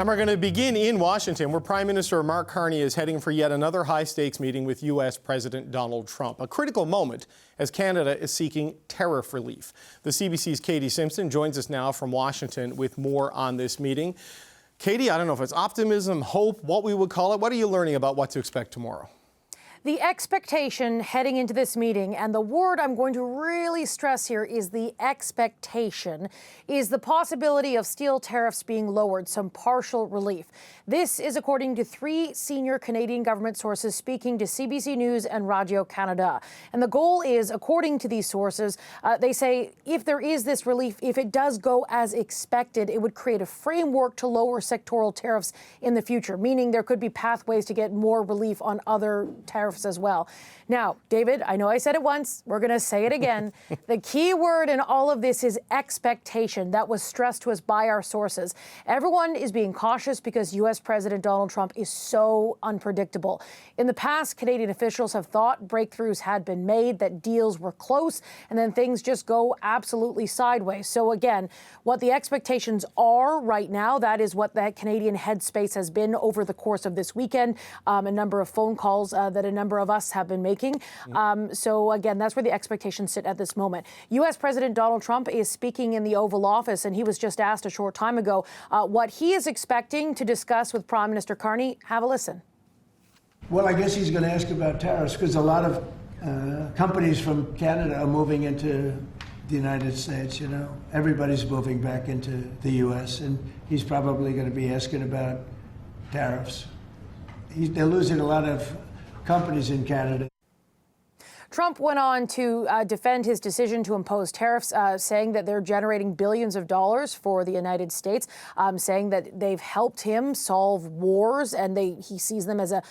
And we're going to begin in Washington, where Prime Minister Mark Carney is heading for yet another high-stakes meeting with U.S. President Donald Trump. A critical moment as Canada is seeking tariff relief. The CBC's Katie Simpson joins us now from Washington with more on this meeting. Katie, I don't know if it's optimism, hope, what we would call it. What are you learning about what to expect tomorrow? The expectation heading into this meeting, and the word I'm going to really stress here is the expectation, is the possibility of steel tariffs being lowered, some partial relief. This is according to 3 senior Canadian government sources speaking to CBC News and Radio Canada. And the goal is, according to these sources, they say if there is this relief, if it does go as expected, it would create a framework to lower sectoral tariffs in the future, meaning there could be pathways to get more relief on other tariffs as well. Now, David, I know I said it once. We're going to say it again. The key word in all of this is expectation. That was stressed to us by our sources. Everyone is being cautious because U.S. President Donald Trump is so unpredictable. In the past, Canadian officials have thought breakthroughs had been made, that deals were close, and then things just go absolutely sideways. So again, what the expectations are right now, that is what that Canadian headspace has been over the course of this weekend. A number of phone calls that a number of us have been making. So again, that's where the expectations sit at this moment. U.S. President Donald Trump is speaking in the Oval Office, and he was just asked a short time ago what he is expecting to discuss with Prime Minister Carney. Have a listen. Well, I guess he's going to ask about tariffs because a lot of companies from Canada are moving into the United States. You know, everybody's moving back into the U.S., and he's probably going to be asking about tariffs. They're losing a lot of companies in Canada. Trump went on to defend his decision to impose tariffs, saying that they're generating billions of dollars for the United States, saying that they've helped him solve wars, and he sees them as a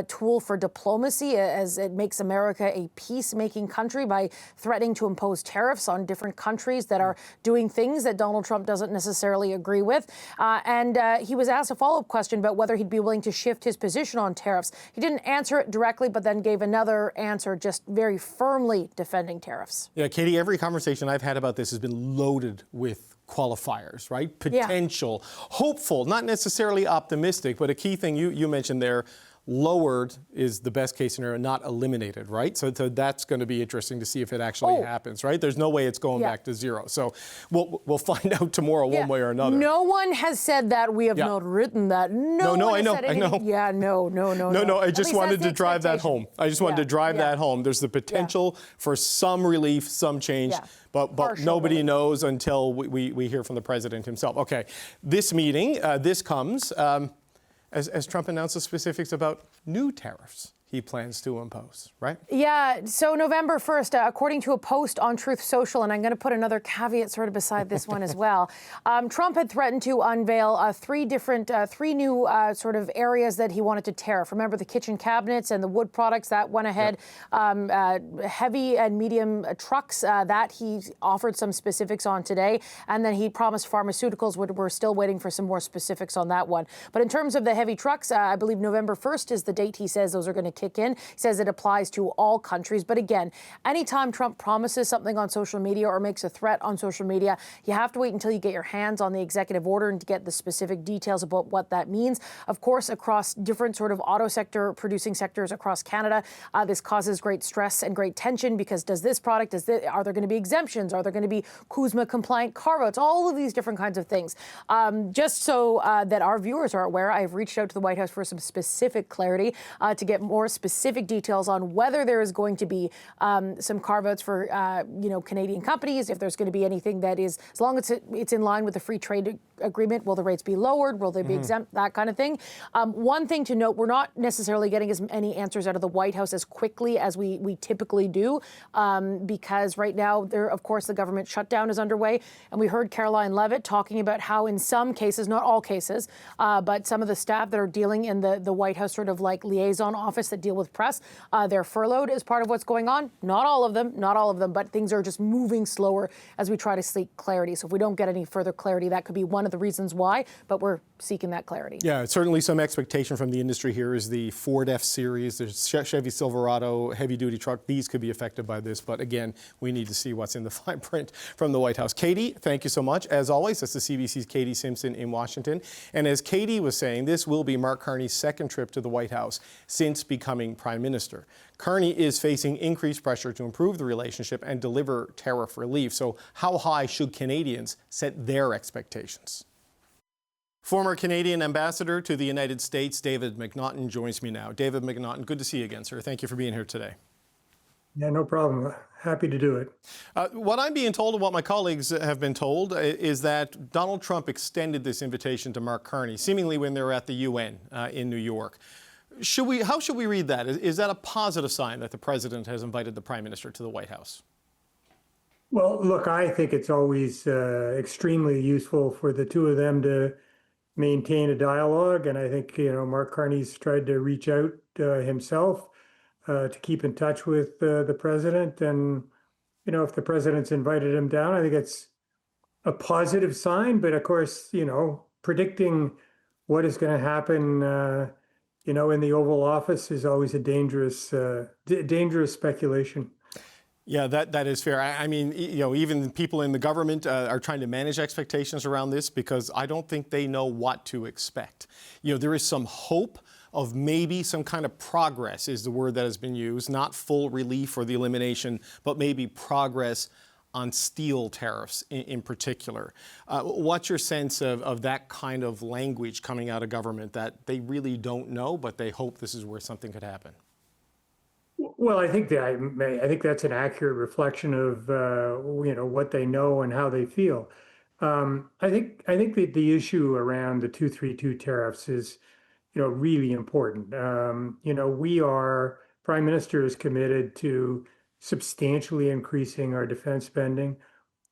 tool for diplomacy, as it makes America a peacemaking country by threatening to impose tariffs on different countries that are doing things that Donald Trump doesn't necessarily agree with. And he was asked a follow-up question about whether he'd be willing to shift his position on tariffs. He didn't answer it directly, but then gave another answer, just very firmly defending tariffs. Yeah, Katie, every conversation I've had about this has been loaded with qualifiers, right? Potential, hopeful, not necessarily optimistic, but a key thing you mentioned there, lowered is the best case scenario, not eliminated, right? So that's going to be interesting to see if it actually happens, right? There's no way it's going back to zero. So we'll find out tomorrow one way or another. No one has said that. We have not written that. No, I know. Yeah, no. I just wanted to drive that home. I just wanted to drive that home. There's the potential for some relief, some change. But nobody knows until we hear from the president himself. Okay, this meeting, this comes as Trump announces specifics about new tariffs he plans to impose, right? Yeah, so November 1st, according to a post on Truth Social, and I'm going to put another caveat sort of beside this one as well, Trump had threatened to unveil three new sort of areas that he wanted to tariff. Remember the kitchen cabinets and the wood products, that went ahead. Heavy and medium trucks, that he offered some specifics on today. And then he promised pharmaceuticals. We're still waiting for some more specifics on that one. But in terms of the heavy trucks, I believe November 1st is the date he says those are going to kick in. He says it applies to all countries. But again, anytime Trump promises something on social media or makes a threat on social media, you have to wait until you get your hands on the executive order and to get the specific details about what that means. Of course, across different sort of auto sector producing sectors across Canada, this causes great stress and great tension because are there going to be exemptions? Are there going to be CUSMA compliant carve-outs? All of these different kinds of things. Just so that our viewers are aware, I've reached out to the White House for some specific clarity to get more specific details on whether there is going to be some carve-outs for Canadian companies, if there's going to be anything that is, as long as it's in line with the free trade agreement, will the rates be lowered, will they be exempt, that kind of thing. One thing to note, we're not necessarily getting as many answers out of the White House as quickly as we typically do, because right now, of course, the government shutdown is underway, and we heard Caroline Leavitt talking about how in some cases, not all cases, but some of the staff that are dealing in the White House sort of like liaison office that deal with press, they're furloughed as part of what's going on. Not all of them, but things are just moving slower as we try to seek clarity. So if we don't get any further clarity, that could be one of the reasons why, but we're seeking that clarity. Yeah, certainly some expectation from the industry here is the Ford F-Series, the Chevy Silverado heavy-duty truck. These could be affected by this, but again, we need to see what's in the fine print from the White House. Katie, thank you so much. As always, that's the CBC's Katie Simpson in Washington. And as Katie was saying, this will be Mark Carney's second trip to the White House since becoming Prime Minister. Carney is facing increased pressure to improve the relationship and deliver tariff relief. So how high should Canadians set their expectations? Former Canadian ambassador to the United States, David MacNaughton, joins me now. David MacNaughton, good to see you again, sir. Thank you for being here today. Yeah, no problem. Happy to do it. What I'm being told and what my colleagues have been told is that Donald Trump extended this invitation to Mark Carney, seemingly when they were at the UN in New York. How should we read that? Is that a positive sign that the president has invited the Prime Minister to the White House? Well, look, I think it's always extremely useful for the two of them to maintain a dialogue. And I think, Mark Carney's tried to reach out himself to keep in touch with the president. And, if the president's invited him down, I think it's a positive sign. But of course, predicting what is going to happen, in the Oval Office is always a dangerous speculation. Yeah, that is fair. I mean, even people in the government are trying to manage expectations around this because I don't think they know what to expect. There is some hope of maybe some kind of progress is the word that has been used, not full relief or the elimination, but maybe progress on steel tariffs in particular. What's your sense of that kind of language coming out of government that they really don't know, but they hope this is where something could happen? Well, I think that's an accurate reflection of what they know and how they feel. I think that the issue around the 232 tariffs is really important. Prime Minister is committed to substantially increasing our defense spending,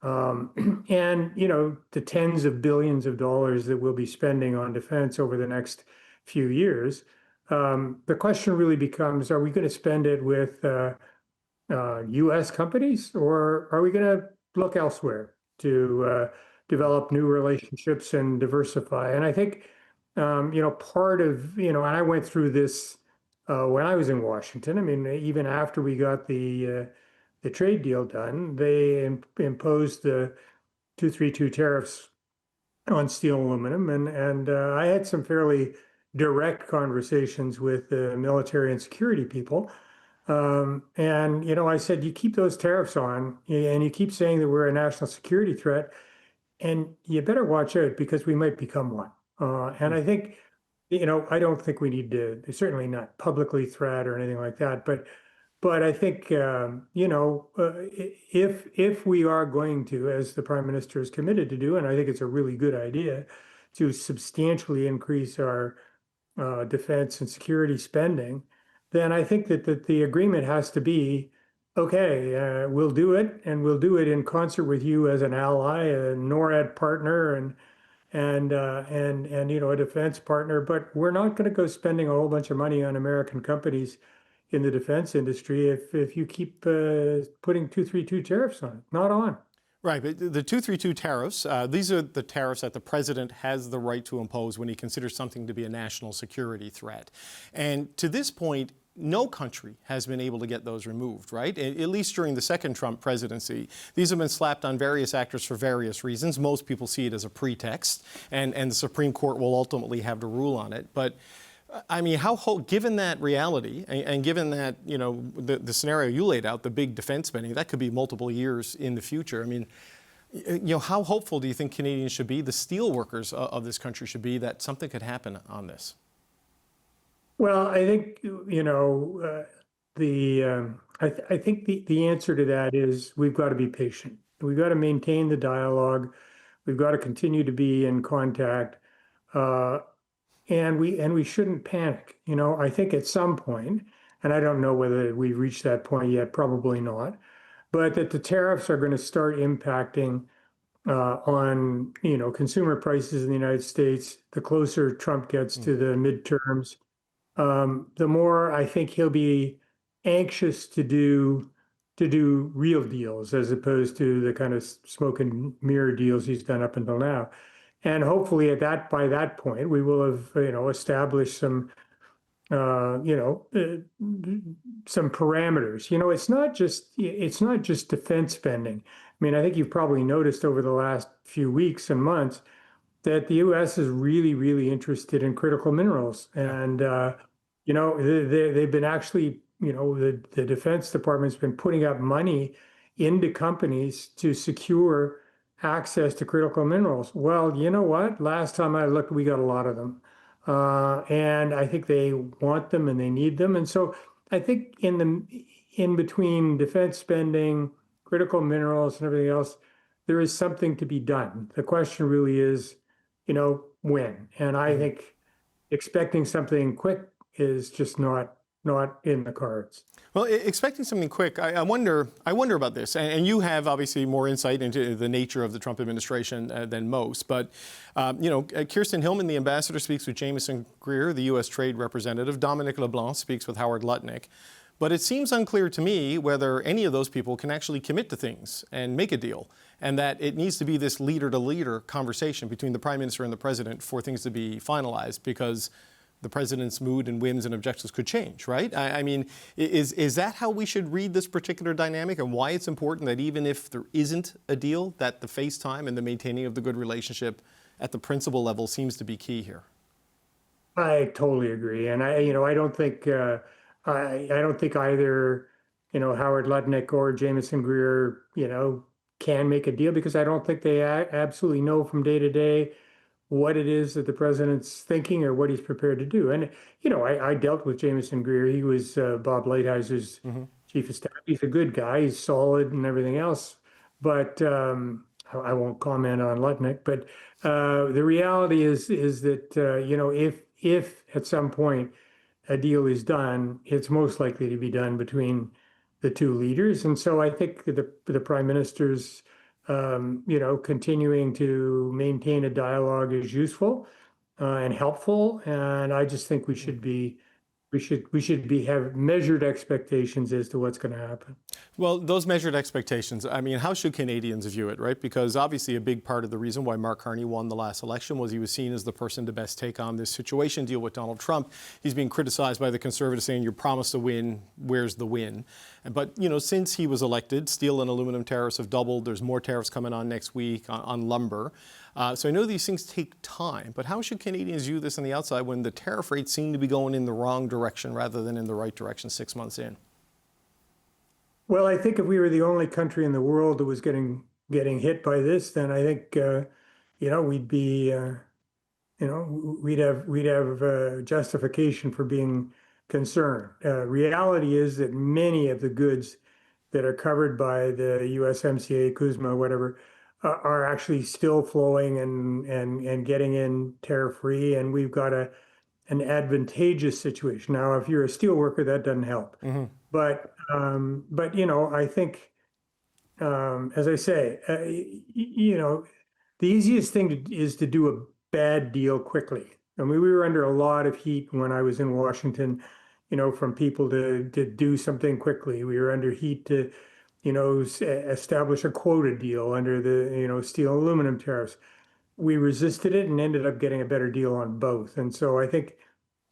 and the tens of billions of dollars that we'll be spending on defense over the next few years. The question really becomes, are we going to spend it with U.S. companies, or are we going to look elsewhere to develop new relationships and diversify? And I think, part of, and I went through this when I was in Washington. I mean, even after we got the trade deal done, they imposed the 232 tariffs on steel and aluminum. And I had some fairly direct conversations with the military and security people. And, I said, you keep those tariffs on and you keep saying that we're a national security threat, and you better watch out because we might become one. And I think, I don't think we need to, certainly not publicly threat or anything like that. But I think, if we are going to, as the Prime Minister is committed to do, and I think it's a really good idea, to substantially increase our defense and security spending, then I think that the agreement has to be, okay, we'll do it, and we'll do it in concert with you as an ally, a NORAD partner, and a defense partner. But we're not going to go spending a whole bunch of money on American companies in the defense industry if you keep putting 232 tariffs on it. Not on. Right, but the 232 tariffs, these are the tariffs that the president has the right to impose when he considers something to be a national security threat. And to this point, no country has been able to get those removed, right? At least during the second Trump presidency. These have been slapped on various actors for various reasons. Most people see it as a pretext, and the Supreme Court will ultimately have to rule on it. But I mean, given that reality, and given that, the scenario you laid out, the big defense spending, that could be multiple years in the future. I mean, how hopeful do you think Canadians should be, the steel workers of this country should be, that something could happen on this? Well, I think, I think the answer to that is we've got to be patient. We've got to maintain the dialogue. We've got to continue to be in contact. And we shouldn't panic. I think at some point, and I don't know whether we've reached that point yet, probably not, but that the tariffs are going to start impacting on, consumer prices in the United States. The closer Trump gets to the midterms, the more I think he'll be anxious to do real deals as opposed to the kind of smoke and mirror deals he's done up until now. And hopefully by that point, we will have, established some, some parameters. It's not just defense spending. I mean, I think you've probably noticed over the last few weeks and months that the U.S. is really, really interested in critical minerals. And, they've been actually, the Defense Department's been putting up money into companies to secure access to critical minerals. Well, you know what? Last time I looked, we got a lot of them. And I think they want them and they need them. And so I think in between defense spending, critical minerals and everything else, there is something to be done. The question really is, when? And I think expecting something quick is just not in the cards. Well, expecting something quick, I wonder about this. And you have obviously more insight into the nature of the Trump administration than most. But, Kirsten Hillman, the ambassador, speaks with Jameson Greer, the U.S. Trade Representative. Dominic LeBlanc speaks with Howard Lutnick. But it seems unclear to me whether any of those people can actually commit to things and make a deal, and that it needs to be this leader-to-leader conversation between the Prime Minister and the President for things to be finalized, because the President's mood and whims and objectives could change, right? I mean, is that how we should read this particular dynamic, and why it's important that even if there isn't a deal, that the face time and the maintaining of the good relationship at the principal level seems to be key here? I totally agree. And I don't think I don't think either, Howard Lutnick or Jameson Greer, can make a deal, because I don't think they absolutely know from day to day what it is that the president's thinking or what he's prepared to do. And, I dealt with Jameson Greer. He was Bob Lighthizer chief of staff. He's a good guy. He's solid and everything else. But I won't comment on Lutnick. But the reality is that, if at some point a deal is done, it's most likely to be done between the two leaders. And so I think the Prime Minister's continuing to maintain a dialogue is useful and helpful. And I just think we should have measured expectations as to what's going to happen. Well, those measured expectations, I mean, how should Canadians view it, right? Because obviously a big part of the reason why Mark Carney won the last election was he was seen as the person to best take on this situation, deal with Donald Trump. He's being criticized by the Conservatives, saying, you're promised a win, where's the win? But, since he was elected, steel and aluminum tariffs have doubled. There's more tariffs coming on next week on lumber. So I know these things take time, but how should Canadians view this on the outside when the tariff rates seem to be going in the wrong direction rather than in the right direction 6 months in? Well, I think if we were the only country in the world that was getting hit by this, then I think we'd be we'd have justification for being concerned. Reality is that many of the goods that are covered by the USMCA, CUSMA, whatever, are actually still flowing and getting in tariff-free, and we've got an advantageous situation. Now, if you're a steel worker, that doesn't help. But I think, as I say, the easiest thing is to do a bad deal quickly. I mean, we were under a lot of heat when I was in Washington, from people to do something quickly. We were under heat to, establish a quota deal under the, steel and aluminum tariffs. We resisted it and ended up getting a better deal on both. And so I think,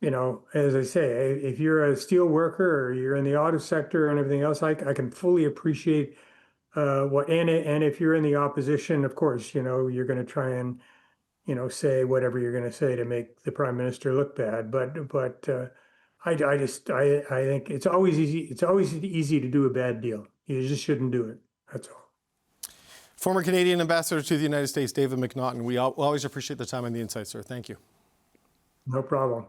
as I say, if you're a steel worker or you're in the auto sector and everything else, I can fully appreciate and if you're in the opposition, of course, you're going to try and, say whatever you're going to say to make the Prime Minister look bad. But I think it's always easy to do a bad deal. You just shouldn't do it. That's all. Former Canadian Ambassador to the United States, David MacNaughton. We always appreciate the time and the insight, sir. Thank you. No problem.